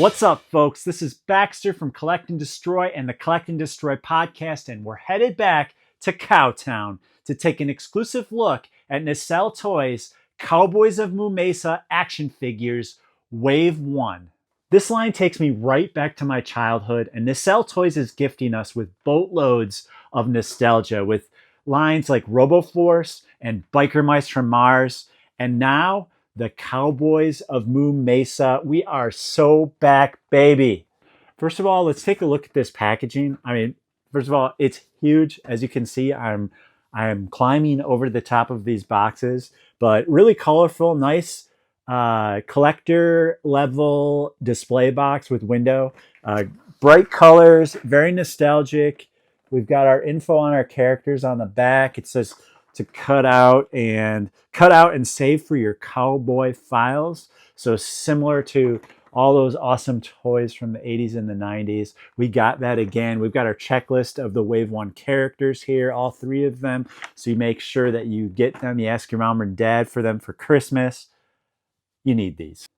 What's up, folks? This is Baxter from Collect and Destroy and the Collect and Destroy podcast, and we're headed back to Cowtown to take an exclusive look at Nacelle Toys Cowboys of Moo Mesa action figures Wave 1. This line takes me right back to my childhood, and Nacelle Toys is gifting us with boatloads of nostalgia with lines like RoboForce and Biker Mice from Mars, and now the Cowboys of Moo Mesa. We are so back, baby. First of all, let's take a look at this packaging. I mean, first of all, it's huge. As you can see, I'm climbing over the top of these boxes, but really colorful, nice collector level display box with window. Bright colors, very nostalgic. We've got our info on our characters on the back. It says to cut out and save for your cowboy files. So similar to all those awesome toys from the 80s and the 90s. We got that again. We've got our checklist of the Wave 1 characters here, all 3 of them. So you make sure that you get them. You ask your mom or dad for them for Christmas. You need these.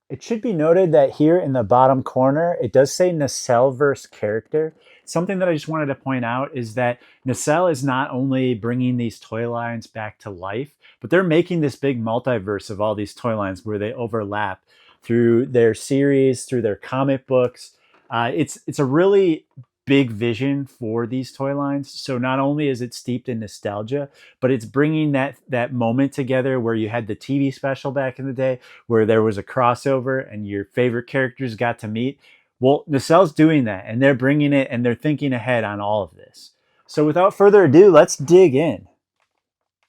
It should be noted that here in the bottom corner, it does say Nacelleverse character. Something that I just wanted to point out is that Nacelle is not only bringing these toy lines back to life, but they're making this big multiverse of all these toy lines where they overlap through their series, through their comic books. It's a really big vision for these toy lines. So not only is it steeped in nostalgia, but it's bringing that moment together where you had the TV special back in the day where there was a crossover and your favorite characters got to meet. Well, Nacelle's doing that, and they're bringing it, and they're thinking ahead on all of this. So without further ado, let's dig in.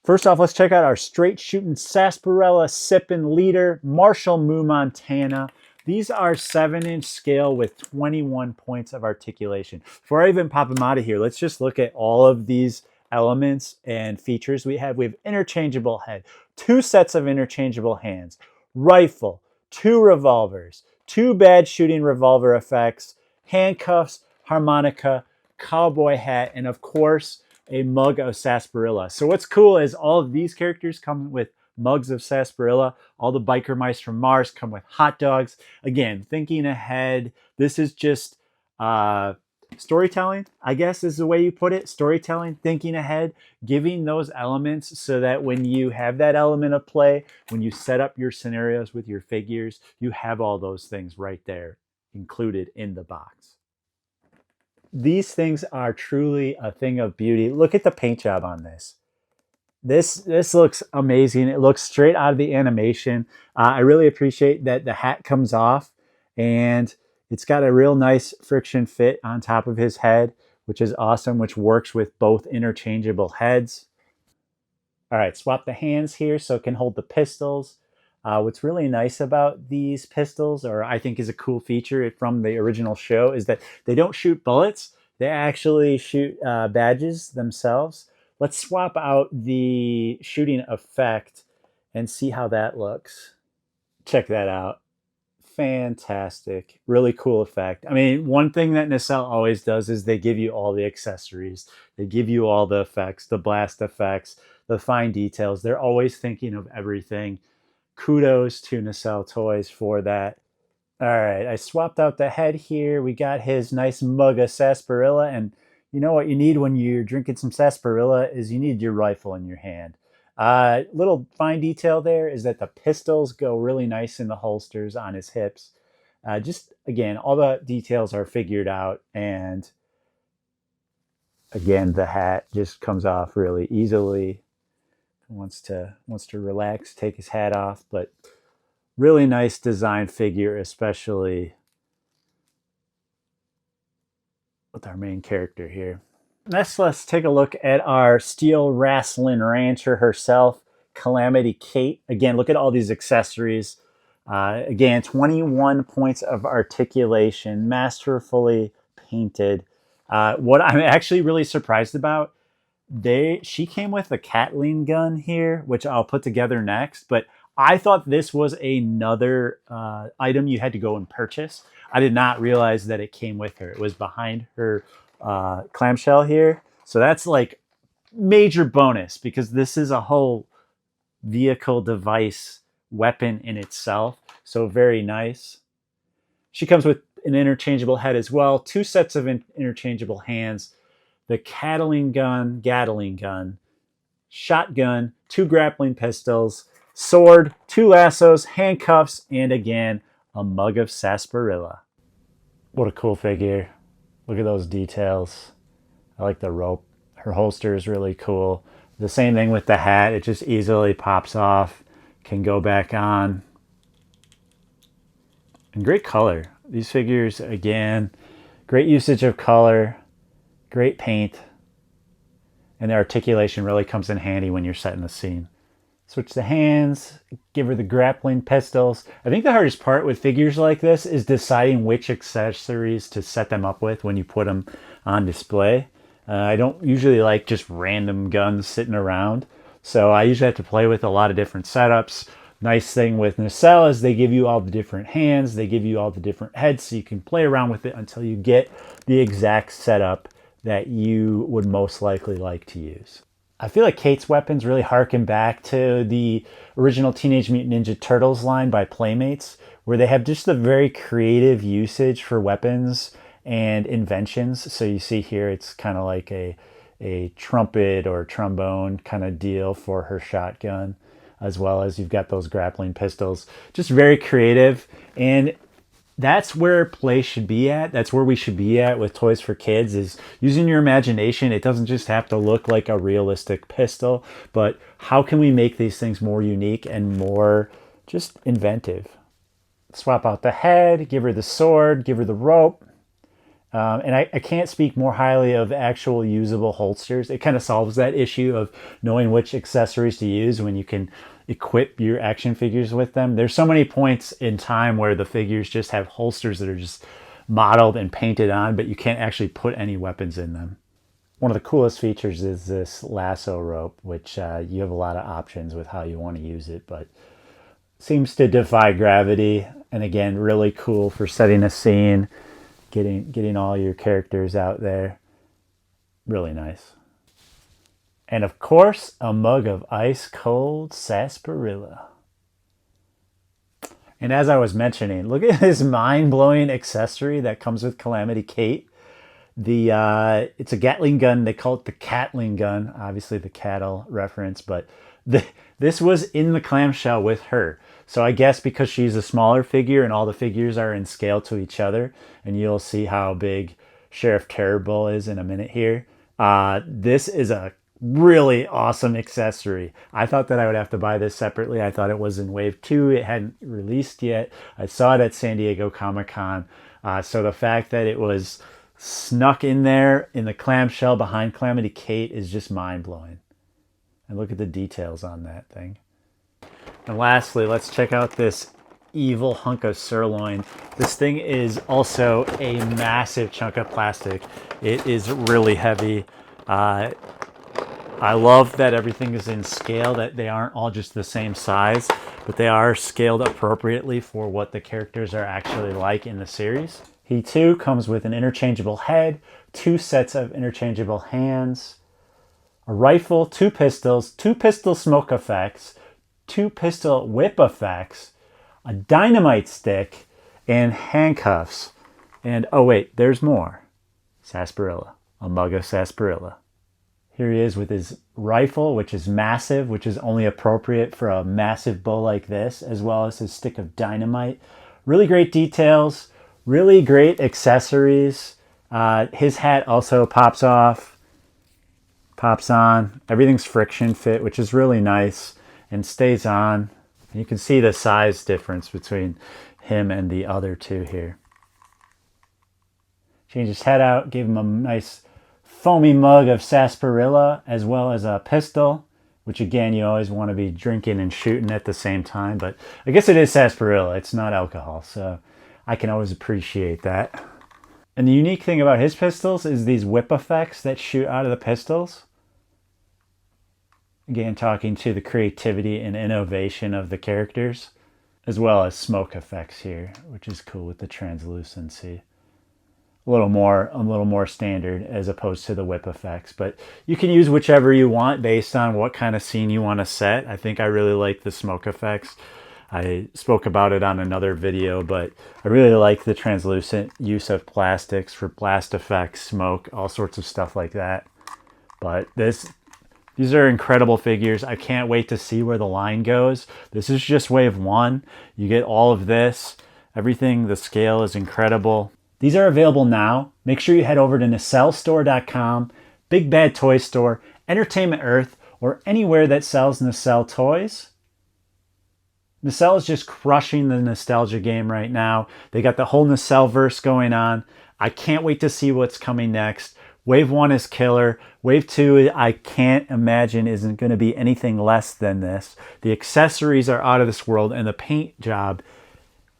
First off, let's check out our straight shooting sarsaparilla sipping leader, Marshal Moo Montana. These are 7-inch scale with 21 points of articulation. Before I even pop them out of here, let's just look at all of these elements and features we have. We have interchangeable head, 2 sets of interchangeable hands, rifle, 2 revolvers, 2 bad shooting revolver effects, handcuffs, harmonica, cowboy hat, and of course, a mug of sarsaparilla. So what's cool is all of these characters come with mugs of sarsaparilla. All the biker mice from Mars come with hot dogs. Again, thinking ahead. This is just storytelling, I guess is the way you put it. Storytelling, thinking ahead, giving those elements so that when you have that element of play, when you set up your scenarios with your figures, you have all those things right there included in the box. These things are truly a thing of beauty. Look at the paint job on this. This looks amazing. It looks straight out of the animation. I really appreciate that the hat comes off and it's got a real nice friction fit on top of his head, which is awesome, which works with both interchangeable heads. All right, swap the hands here so it can hold the pistols. What's really nice about these pistols, or I think is a cool feature from the original show, is that they don't shoot bullets. They actually shoot badges themselves. Let's swap out the shooting effect and see how that looks. Check that out. Fantastic. Really cool effect. I mean, one thing that Nacelle always does is they give you all the accessories. They give you all the effects, the blast effects, the fine details. They're always thinking of everything. Kudos to Nacelle Toys for that. All right, I swapped out the head here. We got his nice mug of sarsaparilla, and you know what you need when you're drinking some sarsaparilla is you need your rifle in your hand. Little fine detail there is that the pistols go really nice in the holsters on his hips. Just, again, all the details are figured out, and again, the hat just comes off really easily. Wants to relax, take his hat off, but really nice design figure, especially with our main character here. Next, let's take a look at our steel wrestling rancher herself, Cowlamity Kate. Again, look at all these accessories. Again, 21 points of articulation, masterfully painted. What I'm actually really surprised about, she came with a Gatling gun here, which I'll put together next, but I thought this was another item you had to go and purchase. I did not realize that it came with her. It was behind her clamshell here. So that's like major bonus because this is a whole vehicle device weapon in itself. So very nice. She comes with an interchangeable head as well, 2 sets of interchangeable hands, the Gatling gun, shotgun, 2 grappling pistols, sword, 2 lassos, handcuffs, and again, a mug of sarsaparilla. What a cool figure. Look at those details. I like the rope. Her holster is really cool. The same thing with the hat. It just easily pops off, can go back on. And great color. These figures, again, great usage of color, great paint, and the articulation really comes in handy when you're setting the scene. Switch the hands, give her the grappling pistols. I think the hardest part with figures like this is deciding which accessories to set them up with when you put them on display. I don't usually like just random guns sitting around, so I usually have to play with a lot of different setups. Nice thing with Nacelle is they give you all the different hands, they give you all the different heads, so you can play around with it until you get the exact setup that you would most likely like to use. I feel like Kate's weapons really harken back to the original Teenage Mutant Ninja Turtles line by Playmates, where they have just a very creative usage for weapons and inventions. So you see here, it's kind of like a trumpet or trombone kind of deal for her shotgun, as well as you've got those grappling pistols. Just very creative, and that's where play should be at. That's where we should be at with toys for kids, is using your imagination. It doesn't just have to look like a realistic pistol, but how can we make these things more unique and more just inventive? Swap out the head, give her the sword, give her the rope. And I can't speak more highly of actual usable holsters. It kind of solves that issue of knowing which accessories to use when you can equip your action figures with them. There's so many points in time where the figures just have holsters that are just modeled and painted on, but you can't actually put any weapons in them. One of the coolest features is this lasso rope, which you have a lot of options with how you want to use it, but seems to defy gravity. And again, really cool for setting a scene, getting all your characters out there. Really nice. And of course, a mug of ice cold sarsaparilla. And as I was mentioning, look at this mind-blowing accessory that comes with Cowlamity Kate. It's a Gatling gun. They call it the Catling gun. Obviously the cattle reference, but this was in the clamshell with her. So I guess because she's a smaller figure and all the figures are in scale to each other, and you'll see how big Sheriff Terrorbull is in a minute here. This is a really awesome accessory. I thought that I would have to buy this separately. I thought it was in Wave 2. It hadn't released yet. I saw it at San Diego Comic-Con. So the fact that it was snuck in there in the clamshell behind Cowlamity Kate is just mind-blowing. And look at the details on that thing. And lastly, let's check out this evil hunk of sirloin. This thing is also a massive chunk of plastic. It is really heavy. I love that everything is in scale, that they aren't all just the same size, but they are scaled appropriately for what the characters are actually like in the series. He too comes with an interchangeable head, 2 sets of interchangeable hands, a rifle, 2 pistols, 2 pistol smoke effects, 2 pistol whip effects, a dynamite stick, and handcuffs. And oh wait, there's more. Sarsaparilla, a mug of sarsaparilla. Here he is with his rifle, which is massive, which is only appropriate for a massive bow like this, as well as his stick of dynamite. Really great details, really great accessories. His hat also pops off, pops on. Everything's friction fit, which is really nice, and stays on. And you can see the size difference between him and the other two here. Change his head out, give him a nice foamy mug of sarsaparilla, as well as a pistol, which again, you always want to be drinking and shooting at the same time, but I guess it is sarsaparilla, it's not alcohol, so I can always appreciate that. And the unique thing about his pistols is these whip effects that shoot out of the pistols. Again, talking to the creativity and innovation of the characters, as well as smoke effects here, which is cool with the translucency. A little more standard as opposed to the whip effects, but you can use whichever you want based on what kind of scene you want to set. I think I really like the smoke effects. I spoke about it on another video, but I really like the translucent use of plastics for blast effects, smoke, all sorts of stuff like that. But these are incredible figures. I can't wait to see where the line goes. This is just wave 1. You get all of this. Everything, the scale is incredible. These are available now. Make sure you head over to NacelleStore.com, Big Bad Toy Store, Entertainment Earth, or anywhere that sells Nacelle toys. Nacelle is just crushing the nostalgia game right now. They got the whole Nacelle-verse going on. I can't wait to see what's coming next. Wave 1 is killer. Wave 2, I can't imagine isn't going to be anything less than this. The accessories are out of this world, and the paint job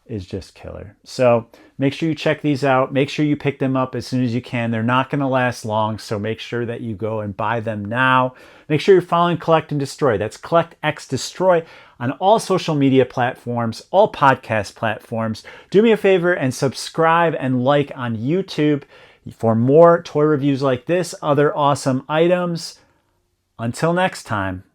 is just killer. So make sure you check these out. Make sure you pick them up as soon as you can. They're not going to last long, so make sure that you go and buy them now. Make sure you're following Collect and Destroy. That's Collect X Destroy on all social media platforms, all podcast platforms. Do me a favor and subscribe and like on YouTube for more toy reviews like this, other awesome items. Until next time.